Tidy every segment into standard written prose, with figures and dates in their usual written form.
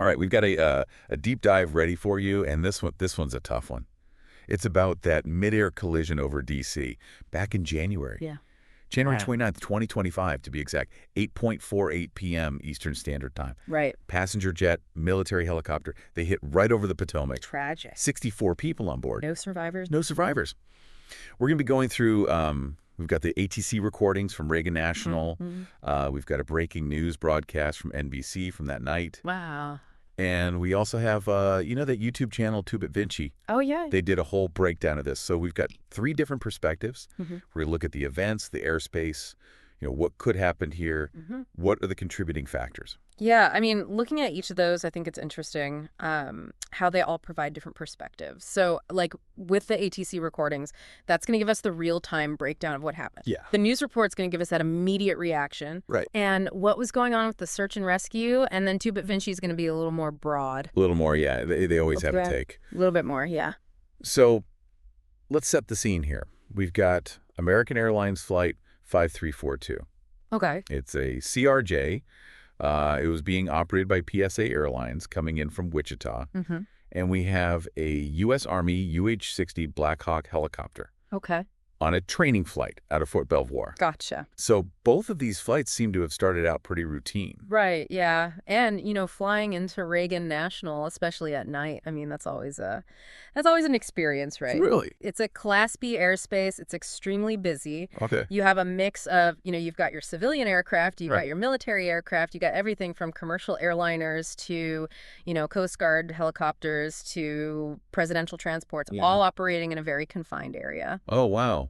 All right, we've got a deep dive ready for you, and this one's a tough one. It's about that midair collision over D.C. back in January. Yeah. January Wow. 29th, 2025, to be exact, 8:48 p.m. Eastern Standard Time. Right. Passenger jet, military helicopter, they hit right over the Potomac. Tragic. 64 people on board. No survivors. No survivors. We're going to be going through, we've got the ATC recordings from Reagan National. We've got a breaking news broadcast from NBC from that night. Wow. And we also have, that YouTube channel, Tube at Vinci. Oh, yeah. They did a whole breakdown of this. So we've got 3 different perspectives. We're going to look at the events, the airspace, what could happen here, what are the contributing factors. Yeah, I mean, looking at each of those, I think it's interesting how they all provide different perspectives. So, like, with the ATC recordings, that's going to give us the real-time breakdown of what happened. Yeah. The news report's going to give us that immediate reaction. Right. And what was going on with the search and rescue, and then Tube at Vinci is going to be a little more broad. A little more, yeah. They always have a take. A little bit more, yeah. So let's set the scene here. We've got American Airlines Flight 5342. Okay. It's a CRJ. It was being operated by PSA Airlines coming in from Wichita. And we have a U.S. Army UH-60 Black Hawk helicopter Okay. on a training flight out of Fort Belvoir. Gotcha. So both of these flights seem to have started out pretty routine. Right, yeah. And, flying into Reagan National, especially at night, I mean, that's always an experience, right? Really? It's a Class B airspace. It's extremely busy. Okay. You have a mix of, you've got your civilian aircraft, you've Right. got your military aircraft, you got everything from commercial airliners to, Coast Guard helicopters to presidential transports, all operating in a very confined area. Oh, wow.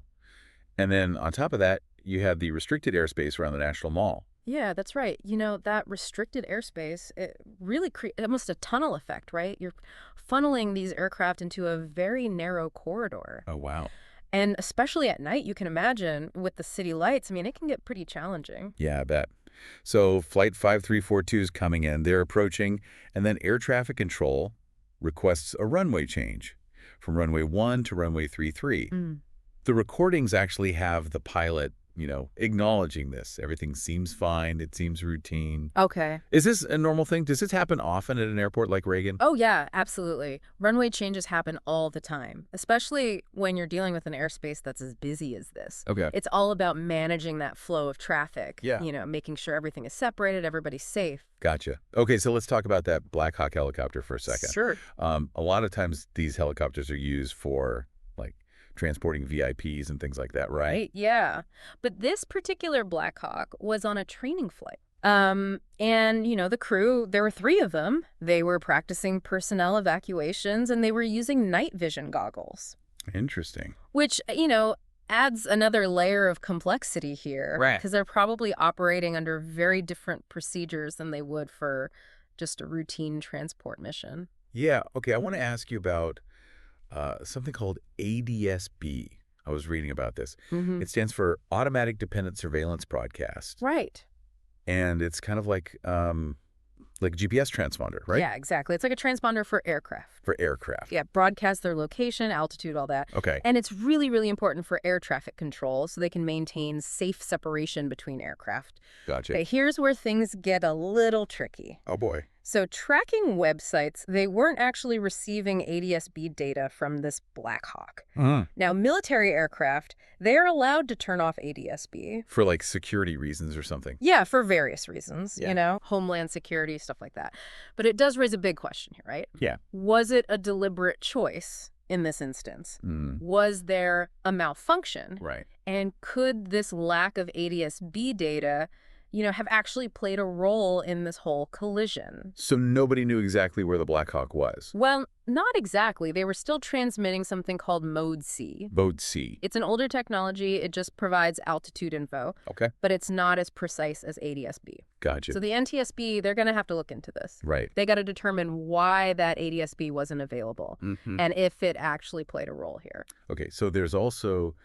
And then on top of that, you have the restricted airspace around the National Mall. Yeah, that's right. That restricted airspace, it really creates almost a tunnel effect, right? You're funneling these aircraft into a very narrow corridor. Oh, wow. And especially at night, you can imagine with the city lights, I mean, it can get pretty challenging. Yeah, I bet. So Flight 5342 is coming in. They're approaching, and then air traffic control requests a runway change from runway 1 to runway 33. The recordings actually have the pilot, acknowledging this. Everything seems fine. It seems routine. Okay. Is this a normal thing? Does this happen often at an airport like Reagan? Oh, yeah, absolutely. Runway changes happen all the time, especially when you're dealing with an airspace that's as busy as this. Okay. It's all about managing that flow of traffic. Yeah. Making sure everything is separated, everybody's safe. Gotcha. Okay, so let's talk about that Black Hawk helicopter for a second. Sure. A lot of times these helicopters are used for, transporting VIPs and things like that, right? Yeah. But this particular Black Hawk was on a training flight. And, the crew, there were 3 of them. They were practicing personnel evacuations, and they were using night vision goggles. Interesting. Which, adds another layer of complexity here. Right. Because they're probably operating under very different procedures than they would for just a routine transport mission. Yeah, okay, I want to ask you about something called ADS-B. I was reading about this. It stands for Automatic Dependent Surveillance Broadcast. Right. And it's kind of like a GPS transponder, right? Yeah, exactly. It's like a transponder for aircraft. For aircraft. Yeah, broadcast their location, altitude, all that. Okay. And it's really, really important for air traffic control so they can maintain safe separation between aircraft. Gotcha. Okay, here's where things get a little tricky. Oh, boy. So tracking websites, they weren't actually receiving ADS-B data from this Black Hawk. Now, military aircraft, they're allowed to turn off ADS-B. For, security reasons or something. Yeah, for various reasons, Yeah. Homeland security, stuff like that. But it does raise a big question here, right? Yeah. Was it a deliberate choice in this instance? Was there a malfunction? Right. And could this lack of ADS-B data, have actually played a role in this whole collision? So nobody knew exactly where the Black Hawk was. Well, not exactly. They were still transmitting something called Mode C. Mode C. It's an older technology. It just provides altitude info. Okay. But it's not as precise as ADS-B. Gotcha. So the NTSB, they're going to have to look into this. Right. They got to determine why that ADS-B wasn't available and if it actually played a role here. Okay, so there's also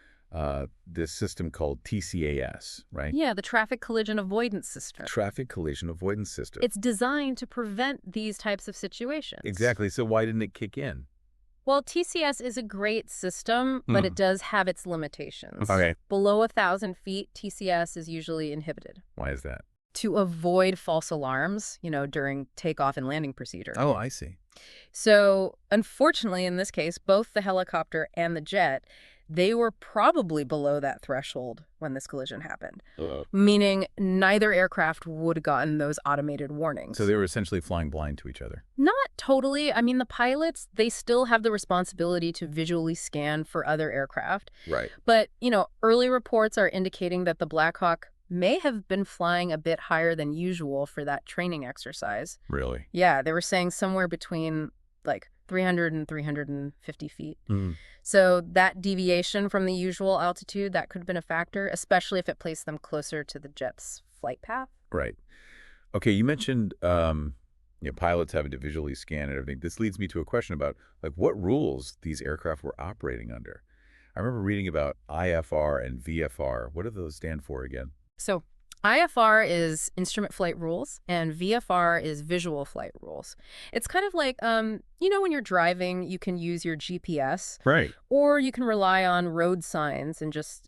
this system called TCAS, right? Yeah, the Traffic Collision Avoidance System. Traffic Collision Avoidance System. It's designed to prevent these types of situations. Exactly. So why didn't it kick in? Well, TCS is a great system, but it does have its limitations. Okay. Below 1,000 feet, TCS is usually inhibited. Why is that? to avoid false alarms, during takeoff and landing procedure. Oh, I see. So, unfortunately, in this case, both the helicopter and the jet, they were probably below that threshold when this collision happened, meaning neither aircraft would have gotten those automated warnings. So they were essentially flying blind to each other. Not totally. I mean, the pilots, they still have the responsibility to visually scan for other aircraft. Right. But, early reports are indicating that the Black Hawk may have been flying a bit higher than usual for that training exercise. Really? Yeah, they were saying somewhere between like 300 and 350 feet. Mm. So that deviation from the usual altitude, that could have been a factor, especially if it placed them closer to the jet's flight path. Right. Okay, you mentioned pilots having to visually scan and everything. This leads me to a question about what rules these aircraft were operating under. I remember reading about IFR and VFR. What do those stand for again? So IFR is instrument flight rules, and VFR is visual flight rules. It's kind of like, when you're driving, you can use your GPS. Right. Or you can rely on road signs and just,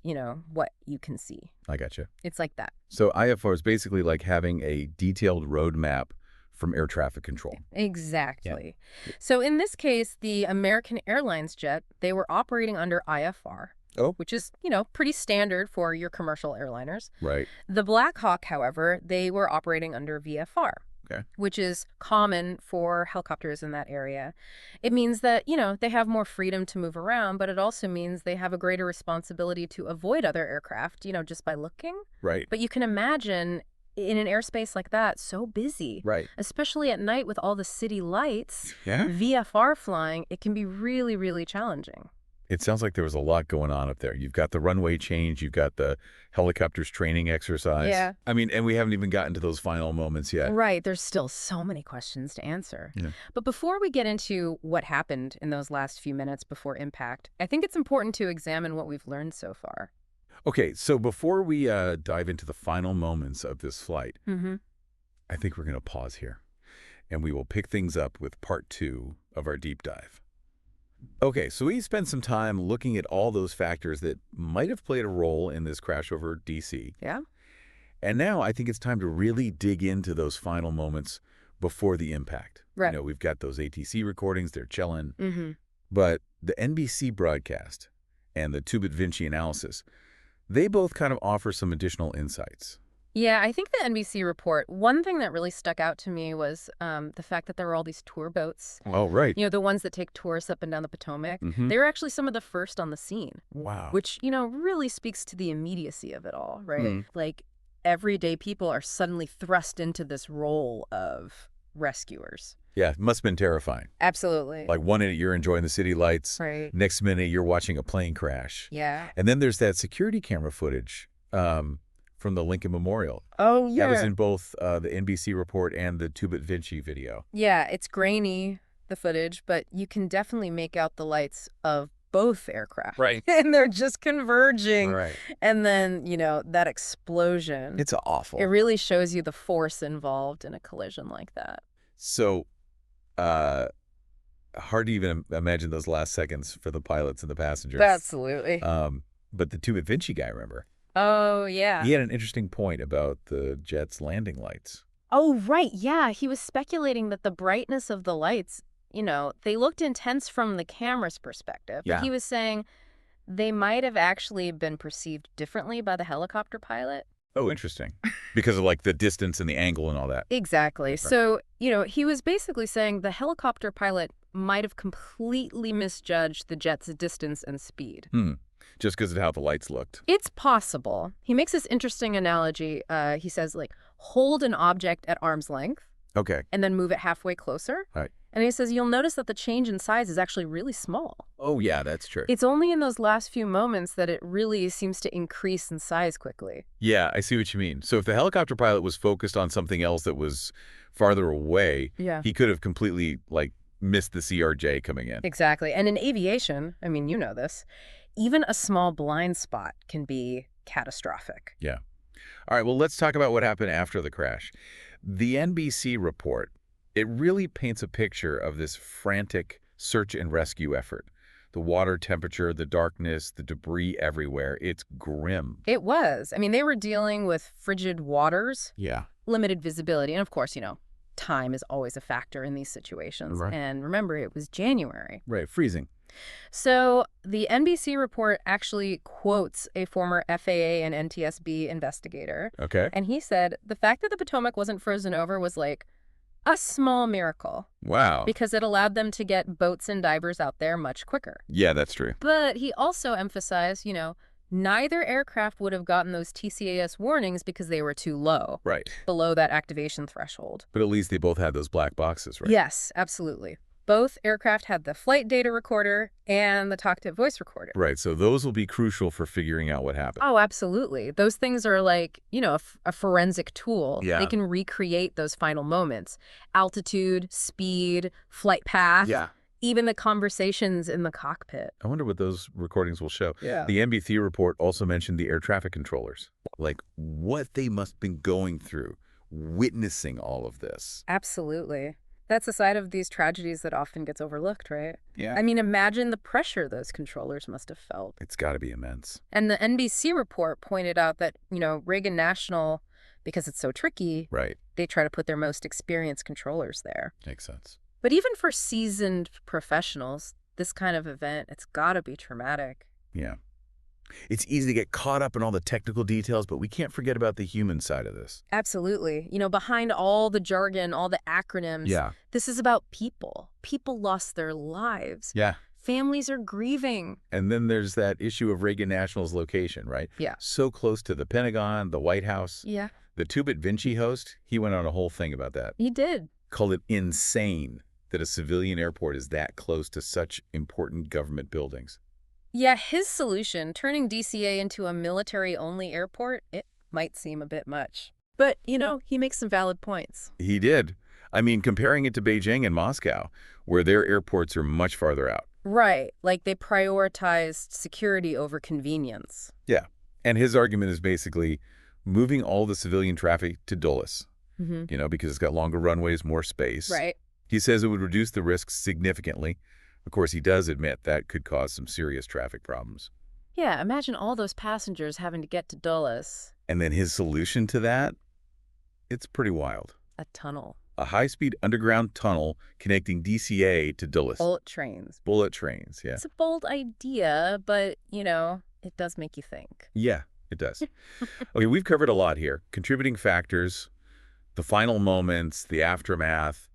what you can see. I gotcha. It's like that. So IFR is basically like having a detailed road map from air traffic control. Exactly. Yeah. So in this case, the American Airlines jet, they were operating under IFR. Oh. Which is, pretty standard for your commercial airliners. Right. The Black Hawk, however, they were operating under VFR. Okay. Which is common for helicopters in that area. It means that, they have more freedom to move around, but it also means they have a greater responsibility to avoid other aircraft, just by looking. Right. But you can imagine in an airspace like that, so busy. Right. Especially at night with all the city lights. Yeah. VFR flying, it can be really, really challenging. It sounds like there was a lot going on up there. You've got the runway change. You've got the helicopters training exercise. Yeah. I mean, and we haven't even gotten to those final moments yet. Right. There's still so many questions to answer. Yeah. But before we get into what happened in those last few minutes before impact, I think it's important to examine what we've learned so far. Okay, so before we dive into the final moments of this flight, I think we're going to pause here, and we will pick things up with part 2 of our deep dive. Okay, so we spent some time looking at all those factors that might have played a role in this crash over D.C. Yeah. And now I think it's time to really dig into those final moments before the impact. Right. We've got those ATC recordings, they're chilling. Mm-hmm. But the NBC broadcast and the 2-bit Vinci analysis, they both kind of offer some additional insights. Yeah, I think the NBC report, one thing that really stuck out to me was the fact that there were all these tour boats. Oh, right. The ones that take tourists up and down the Potomac. Mm-hmm. They were actually some of the first on the scene. Wow. Which, really speaks to the immediacy of it all, right? Mm. Like, everyday people are suddenly thrust into this role of rescuers. Yeah, it must have been terrifying. Absolutely. Like 1 minute you're enjoying the city lights. Right. Next minute you're watching a plane crash. Yeah. And then there's that security camera footage from the Lincoln Memorial. Oh, yeah. That was in both the NBC report and the 2-bit Vinci video. Yeah, it's grainy, the footage, but you can definitely make out the lights of both aircraft. Right. And they're just converging. Right. And then, that explosion. It's awful. It really shows you the force involved in a collision like that. So, hard to even imagine those last seconds for the pilots and the passengers. Absolutely. But the 2-bit Vinci guy, remember? Oh, yeah. He had an interesting point about the jet's landing lights. Oh, right. Yeah. He was speculating that the brightness of the lights, they looked intense from the camera's perspective. Yeah. But he was saying they might have actually been perceived differently by the helicopter pilot. Oh, interesting. Because of the distance and the angle and all that. Exactly. Right. So, he was basically saying the helicopter pilot might have completely misjudged the jet's distance and speed. Just because of how the lights looked. It's possible. He makes this interesting analogy. He says, hold an object at arm's length. Okay. And then move it halfway closer. Right. And he says, you'll notice that the change in size is actually really small. Oh, yeah, that's true. It's only in those last few moments that it really seems to increase in size quickly. Yeah, I see what you mean. So if the helicopter pilot was focused on something else that was farther away, Yeah. he could have completely, missed the CRJ coming in. Exactly. And in aviation, I mean, you know this, even a small blind spot can be catastrophic. Yeah. All right, well, let's talk about what happened after the crash. The NBC report, it really paints a picture of this frantic search and rescue effort. The water temperature, the darkness, the debris everywhere. It's grim. It was. I mean, they were dealing with frigid waters, Yeah. limited visibility, and of course, time is always a factor in these situations. Right. And remember, it was January. Right, freezing. So the NBC report actually quotes a former FAA and NTSB investigator. Okay. And he said the fact that the Potomac wasn't frozen over was like a small miracle Wow. because it allowed them to get boats and divers out there much quicker. Yeah, that's true. But he also emphasized, neither aircraft would have gotten those TCAS warnings because they were too low, Right. below that activation threshold. But at least they both had those black boxes, right? Yes, absolutely. Both aircraft had the flight data recorder and the talk-to voice recorder. Right, so those will be crucial for figuring out what happened. Oh, absolutely. Those things are like, a forensic tool. Yeah. They can recreate those final moments. Altitude, speed, flight path. Yeah. Even the conversations in the cockpit. I wonder what those recordings will show. Yeah. The NBC report also mentioned the air traffic controllers, like what they must have been going through, witnessing all of this. Absolutely. That's a side of these tragedies that often gets overlooked, right? Yeah. I mean, imagine the pressure those controllers must have felt. It's got to be immense. And the NBC report pointed out that, Reagan National, because it's so tricky, Right. they try to put their most experienced controllers there. Makes sense. But even for seasoned professionals, this kind of event, it's got to be traumatic. Yeah. It's easy to get caught up in all the technical details, but we can't forget about the human side of this. Absolutely. Behind all the jargon, all the acronyms, Yeah. this is about people. People lost their lives. Yeah. Families are grieving. And then there's that issue of Reagan National's location, right? Yeah. So close to the Pentagon, the White House. Yeah, The Tubit Vinci host, he went on a whole thing about that. he did. Called it insane that a civilian airport is that close to such important government buildings. Yeah, his solution, turning DCA into a military-only airport, it might seem a bit much. But, he makes some valid points. He did. I mean, comparing it to Beijing and Moscow, where their airports are much farther out. Right, like they prioritized security over convenience. Yeah. And his argument is basically moving all the civilian traffic to Dulles, because it's got longer runways, more space. Right. He says it would reduce the risks significantly. Of course, he does admit that could cause some serious traffic problems. Yeah, imagine all those passengers having to get to Dulles. And then his solution to that? It's pretty wild. A tunnel. A high-speed underground tunnel connecting DCA to Dulles. Bullet trains. Bullet trains, yeah. It's a bold idea, but, it does make you think. Yeah, it does. Okay, we've covered a lot here. Contributing factors, the final moments, the aftermath,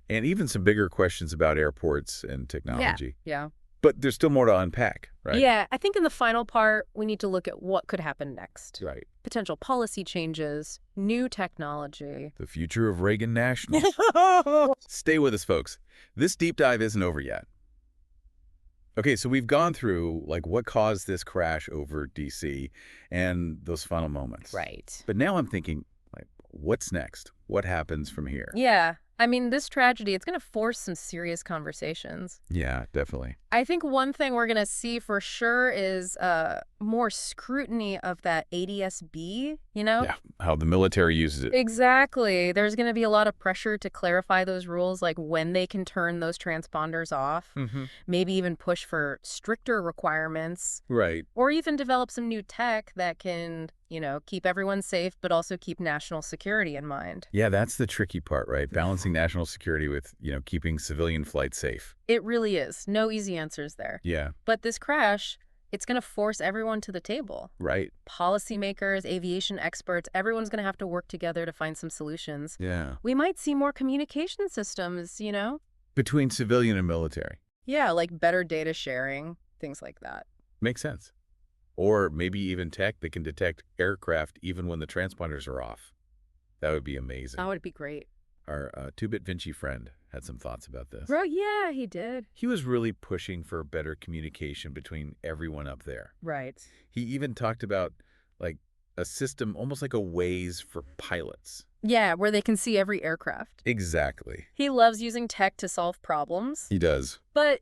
and even some bigger questions about airports and technology. Yeah. But there's still more to unpack, right? Yeah, I think in the final part, we need to look at what could happen next. Right. Potential policy changes, new technology. The future of Reagan National. Stay with us, folks. This deep dive isn't over yet. Okay, so we've gone through, what caused this crash over D.C. and those final moments. Right. But now I'm thinking, what's next? What happens from here? Yeah. I mean, this tragedy, it's going to force some serious conversations. Yeah, definitely. I think one thing we're going to see for sure is more scrutiny of that ADS-B, Yeah, how the military uses it. Exactly. There's going to be a lot of pressure to clarify those rules, like when they can turn those transponders off, maybe even push for stricter requirements, Right. or even develop some new tech that can, keep everyone safe, but also keep national security in mind. Yeah, that's the tricky part, right? Balancing national security with, keeping civilian flights safe. It really is. No easy answers there. Yeah. But this crash, it's going to force everyone to the table. Right. Policymakers, aviation experts, everyone's going to have to work together to find some solutions. Yeah. We might see more communication systems, Between civilian and military. Yeah, like better data sharing, things like that. Makes sense. Or maybe even tech that can detect aircraft even when the transponders are off. That would be amazing. That would be great. Our Tubit Vinci friend had some thoughts about this. Bro, yeah, he did. He was really pushing for better communication between everyone up there. Right. He even talked about, a system almost like a Waze for pilots. Yeah, where they can see every aircraft. Exactly. He loves using tech to solve problems. He does. But,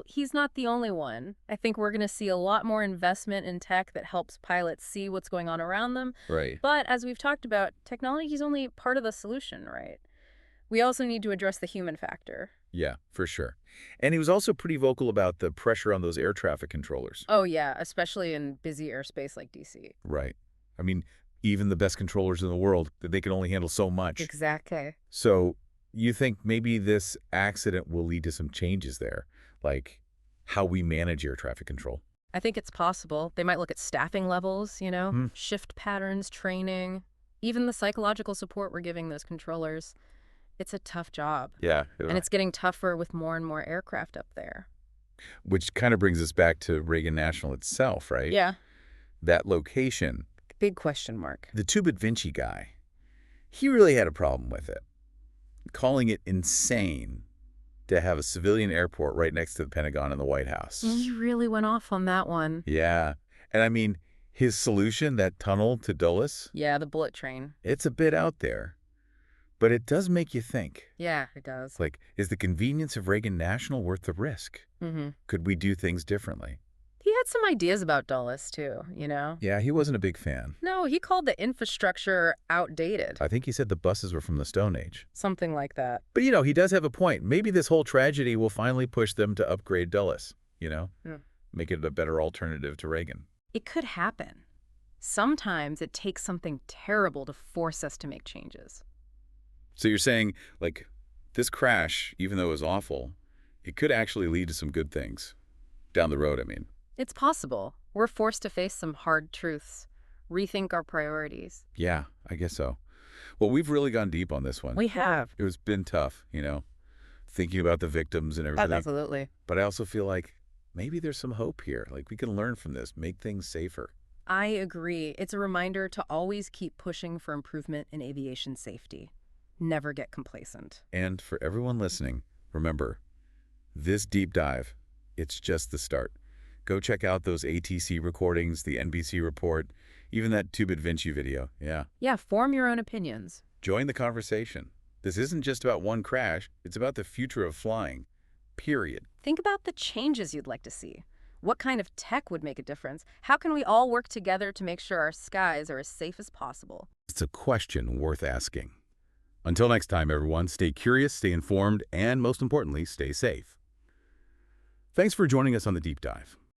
he's not the only one. I think we're going to see a lot more investment in tech that helps pilots see what's going on around them. Right. But as we've talked about, technology is only part of the solution, right? We also need to address the human factor. Yeah, for sure. And he was also pretty vocal about the pressure on those air traffic controllers. Oh, yeah, especially in busy airspace like D.C. Right. I mean, even the best controllers in the world, they can only handle so much. Exactly. So you think maybe this accident will lead to some changes there, like how we manage air traffic control? I think it's possible. They might look at staffing levels, Hmm. shift patterns, training, even the psychological support we're giving those controllers. It's a tough job. Yeah. And it's getting tougher with more and more aircraft up there. Which kind of brings us back to Reagan National itself, right? Yeah. That location, Big question mark. the Tubit Vinci guy, he really had a problem with it, calling it insane to have a civilian airport right next to the Pentagon and the White House. He really went off on that one. Yeah. And I mean, his solution, that tunnel to Dulles, Yeah, the bullet train. it's a bit out there. But it does make you think. Yeah, it does. Like, is the convenience of Reagan National worth the risk? Could we do things differently? He had some ideas about Dulles, too, Yeah, he wasn't a big fan. No, he called the infrastructure outdated. I think he said the buses were from the Stone Age. Something like that. But, he does have a point. Maybe this whole tragedy will finally push them to upgrade Dulles, Yeah. make it a better alternative to Reagan. It could happen. Sometimes it takes something terrible to force us to make changes. So you're saying, like, this crash, even though it was awful, it could actually lead to some good things. Down the road, I mean. It's possible. We're forced to face some hard truths, rethink our priorities. Yeah, I guess so. Well, we've really gone deep on this one. We have. It's been tough, thinking about the victims and everything. Absolutely. But I also feel like maybe there's some hope here. Like, we can learn from this, make things safer. I agree. It's a reminder to always keep pushing for improvement in aviation safety. Never get complacent. And for everyone listening, remember, this deep dive, it's just the start. Go check out those ATC recordings, the NBC report, even that Tubit Vinci video. Yeah. Yeah, form your own opinions. Join the conversation. This isn't just about one crash. It's about the future of flying. Period. Think about the changes you'd like to see. What kind of tech would make a difference? How can we all work together to make sure our skies are as safe as possible? It's a question worth asking. Until next time, everyone, stay curious, stay informed, and most importantly, stay safe. Thanks for joining us on The Deep Dive.